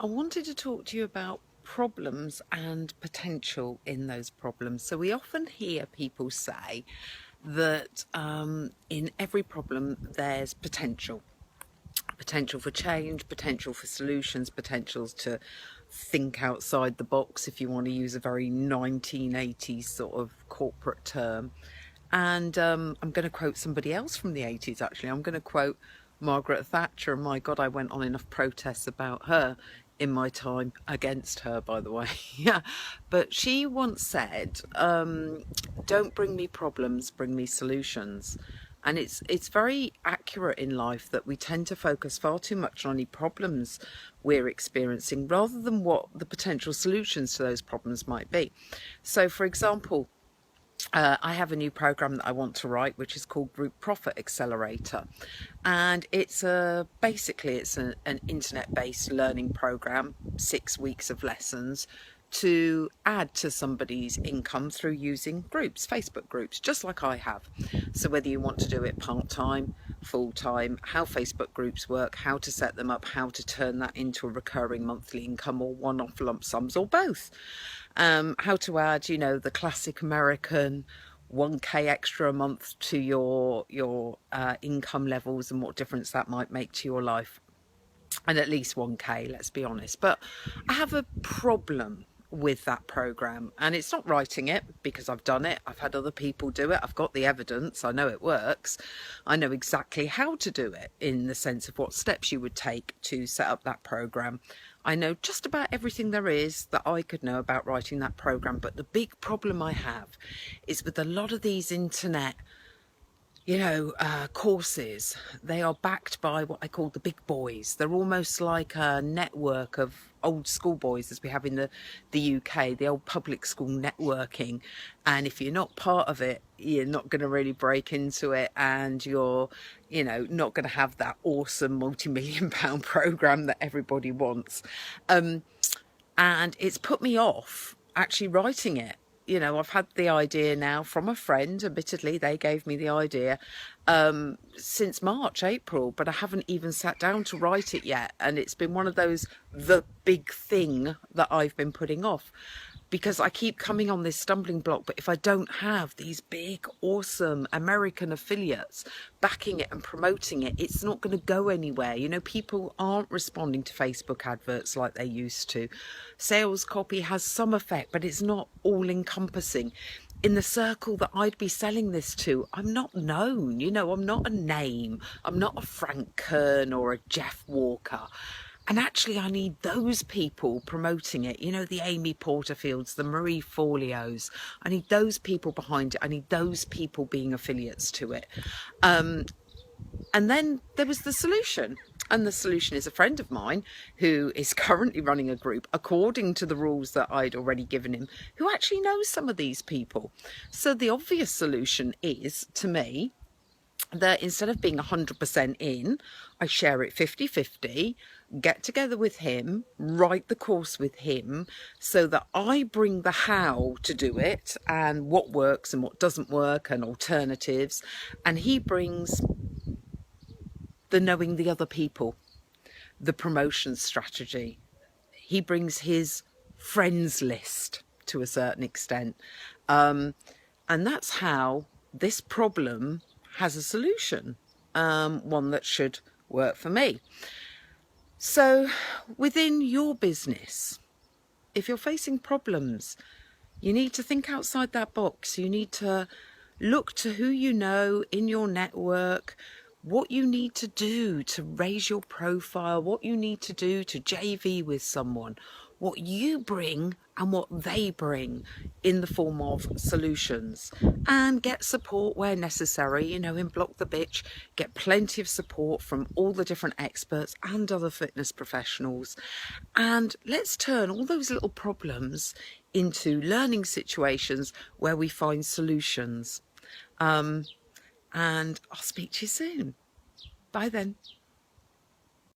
I wanted to talk to you about problems and potential in those problems. So we often hear people say that in every problem there's potential for change, potential for solutions, potentials to think outside the box, if you want to use a very 1980s sort of corporate term. And I'm going to quote somebody else from the 80s, actually. I'm going to quote Margaret Thatcher. And my God, I went on enough protests about her in my time, against her, by the way. Yeah. But she once said, don't bring me problems, bring me solutions. And it's very accurate in life that we tend to focus far too much on any problems we're experiencing rather than what the potential solutions to those problems might be. So, for example, I have a new program that I want to write, which is called Group Profit Accelerator, and it's an internet-based learning program, 6 weeks of lessons to add to somebody's income through using groups, Facebook groups, just like I have. So whether you want to do it part-time, full-time, how Facebook groups work, how to set them up, how to turn that into a recurring monthly income or one-off lump sums or both. How to add, the classic American 1K extra a month to your income levels and what difference that might make to your life. And at least 1K, let's be honest. But I have a problem with that program, and it's not writing it because I've done it. I've had other people do it. I've got the evidence. I know it works. I know exactly how to do it in the sense of what steps you would take to set up that program. I know just about everything there is that I could know about writing that program. But the big problem I have is with a lot of these internet courses, they are backed by what I call the big boys. They're almost like a network of old school boys as we have in the UK, the old public school networking. And if you're not part of it, you're not going to really break into it, and you're, not going to have that awesome multi-million pound program that everybody wants. And it's put me off actually writing it. I've had the idea now from a friend, admittedly, they gave me the idea since March, April, but I haven't even sat down to write it yet. And it's been one of the big thing that I've been putting off because I keep coming on this stumbling block. But if I don't have these big, awesome American affiliates backing it and promoting it, it's not going to go anywhere. People aren't responding to Facebook adverts like they used to. Sales copy has some effect, but it's not all encompassing. In the circle that I'd be selling this to, I'm not known, I'm not a name. I'm not a Frank Kern or a Jeff Walker. And actually, I need those people promoting it, the Amy Porterfields, the Marie Forleos. I need those people behind it. I need those people being affiliates to it. And then there was the solution. And the solution is a friend of mine who is currently running a group according to the rules that I'd already given him, who actually knows some of these people. So the obvious solution is, to me, that instead of being 100% in, I share it 50-50, get together with him, write the course with him, so that I bring the how to do it and what works and what doesn't work and alternatives, and he brings the knowing the other people, the promotion strategy. He brings his friends list to a certain extent. And that's how this problem has a solution, one that should work for me. So within your business, if you're facing problems, you need to think outside that box. You need to look to who you know in your network, what you need to do to raise your profile, what you need to do to JV with someone, what you bring and what they bring in the form of solutions, and get support where necessary, in Block the Bitch, get plenty of support from all the different experts and other fitness professionals. And let's turn all those little problems into learning situations where we find solutions. And I'll speak to you soon. Bye then.